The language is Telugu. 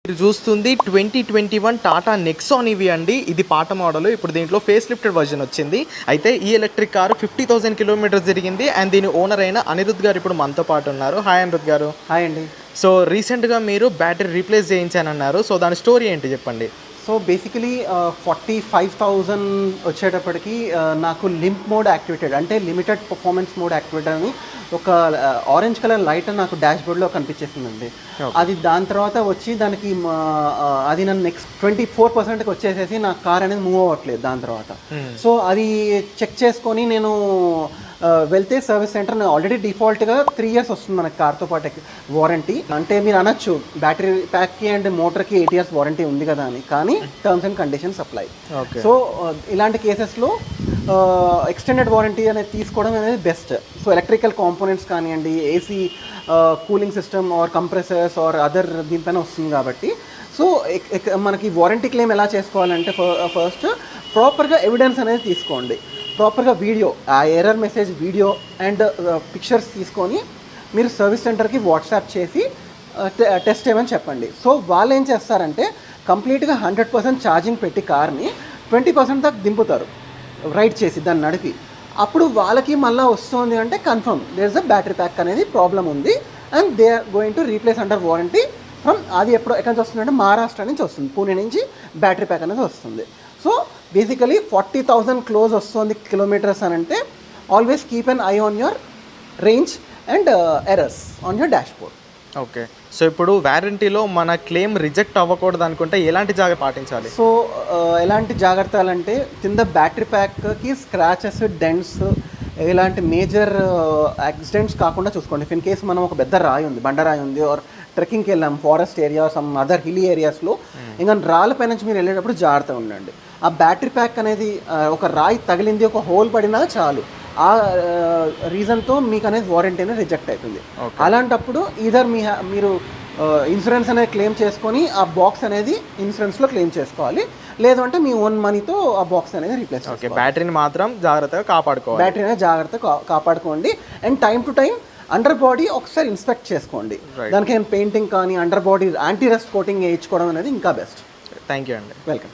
మీరు చూస్తుంది 2021 టాటా నెక్సాన్ ఇవి అండి. ఇది పాత మోడల్. ఇప్పుడు దీంట్లో ఫేస్ లిఫ్టెడ్ వర్జన్ వచ్చింది. అయితే ఈ ఎలక్ట్రిక్ కారు 50,000 కిలోమీటర్స్ తిరిగింది. అండ్ దీని ఓనర్ అయిన అనిరుద్ గారు ఇప్పుడు మనతో పాటు ఉన్నారు. హాయ్ అనిరుద్ గారు. హాయ్ అండి. సో రీసెంట్గా మీరు బ్యాటరీ రీప్లేస్ చేయించానన్నారు. సో దాని స్టోరీ ఏంటి చెప్పండి. సో బేసికలీ 45,000 వచ్చేటప్పటికి నాకు లింప్ మోడ్ యాక్టివేటెడ్, అంటే లిమిటెడ్ పర్ఫార్మెన్స్ మోడ్ యాక్టివేటెడ్ అని ఒక ఆరెంజ్ కలర్ లైట్ నాకు డాష్ బోర్డ్లో కనిపించేసిందండి. అది దాని తర్వాత వచ్చి దానికి అది నన్ను నెక్స్ట్ 24%కి వచ్చేసేసి నా కార్ అనేది మూవ్ అవ్వట్లేదు దాని తర్వాత. సో అది చెక్ చేసుకొని నేను వెళ్తే సర్వీస్ సెంటర్ ఆల్రెడీ డిఫాల్ట్గా 3 years వస్తుంది మనకి కార్తో పాటు వారంటీ. అంటే మీరు అనొచ్చు బ్యాటరీ ప్యాక్కి అండ్ మోటార్కి 8 years వారంటీ ఉంది కదా అని, కానీ terms and conditions apply. So ఇలాంటి కేసెస్లో ఎక్స్టెండెడ్ వారంటీ అనేది తీసుకోవడం అనేది బెస్ట్. సో ఎలక్ట్రికల్ కాంపోనెంట్స్ కానివ్వండి, AC cooling system or compressors or other దీనిపైన వస్తుంది కాబట్టి. సో మనకి వారంటీ క్లెయిమ్ ఎలా చేసుకోవాలంటే ఫస్ట్ ప్రాపర్గా ఎవిడెన్స్ అనేది తీసుకోండి. ప్రాపర్గా వీడియో, ఆ error message video and pictures తీసుకొని మీరు సర్వీస్ సెంటర్కి వాట్సాప్ చేసి టెస్ట్ చేయమని చెప్పండి. సో వాళ్ళు ఏం చేస్తారంటే కంప్లీట్గా 100% ఛార్జింగ్ పెట్టి కార్ని 20% దాకా దింపుతారు రైడ్ చేసి దాన్ని నడిపి. అప్పుడు వాళ్ళకి మళ్ళీ వస్తుంది అంటే confirm there is a battery pack అనేది ప్రాబ్లం ఉంది and they are going to replace under warranty from. అది ఎక్కడి నుంచి వస్తుందంటే మహారాష్ట్ర నుంచి వస్తుంది, పూణే నుంచి బ్యాటరీ ప్యాక్ అనేది వస్తుంది. సో బేసికలీ 40,000 క్లోజ్ వస్తుంది కిలోమీటర్స్ అని అంటే always keep an I on your range and errors on your dash board. Okay. So ఇప్పుడు వారంటీలో మన క్లెయిమ్ రిజెక్ట్ అవ్వకూడదు అనుకుంటే ఎలాంటి జాగ్రత్త పాటించాలి? సో ఎలాంటి జాగ్రత్తలు అంటే కింద బ్యాటరీ ప్యాక్కి స్క్రాచెస్, డెంట్స్, ఇలాంటి మేజర్ యాక్సిడెంట్స్ కాకుండా చూసుకోండి. ఇన్ కేసు మనం ఒక పెద్ద రాయి ఉంది, బండరాయి ఉంది, ఆర్ ట్రెక్కింగ్కి వెళ్ళాం forest area, some other hilly ఏరియాస్లో, ఇంకా రాళ్ళపై నుంచి మీరు వెళ్ళేటప్పుడు జాగ్రత్తగా ఉండండి. ఆ బ్యాటరీ ప్యాక్ అనేది ఒక రాయి తగిలింది, ఒక హోల్ పడినా చాలు, ఆ రీజన్తో మీకు అనేది వారంటీ అనేది రిజెక్ట్ అవుతుంది. అలాంటప్పుడు ఈధర్ మీరు ఇన్సూరెన్స్ అనేది క్లెయిమ్ చేసుకొని ఆ బాక్స్ అనేది ఇన్సూరెన్స్లో క్లెయిమ్ చేసుకోవాలి, లేదు అంటే మీ ఓన్ మనీతో ఆ బాక్స్ అనేది రీప్లేస్ చేసుకోవాలి. బ్యాటరీని మాత్రం జాగ్రత్తగా కాపాడుకోవాలి. బ్యాటరీ అనేది జాగ్రత్తగా కాపాడుకోండి. And time to time under body ఒకసారి ఇన్స్పెక్ట్ చేసుకోండి. దానికి పెయింటింగ్ కానీ under body anti rust coating వేయించుకోవడం అనేది ఇంకా బెస్ట్. థ్యాంక్ యూ అండి. వెల్కమ్.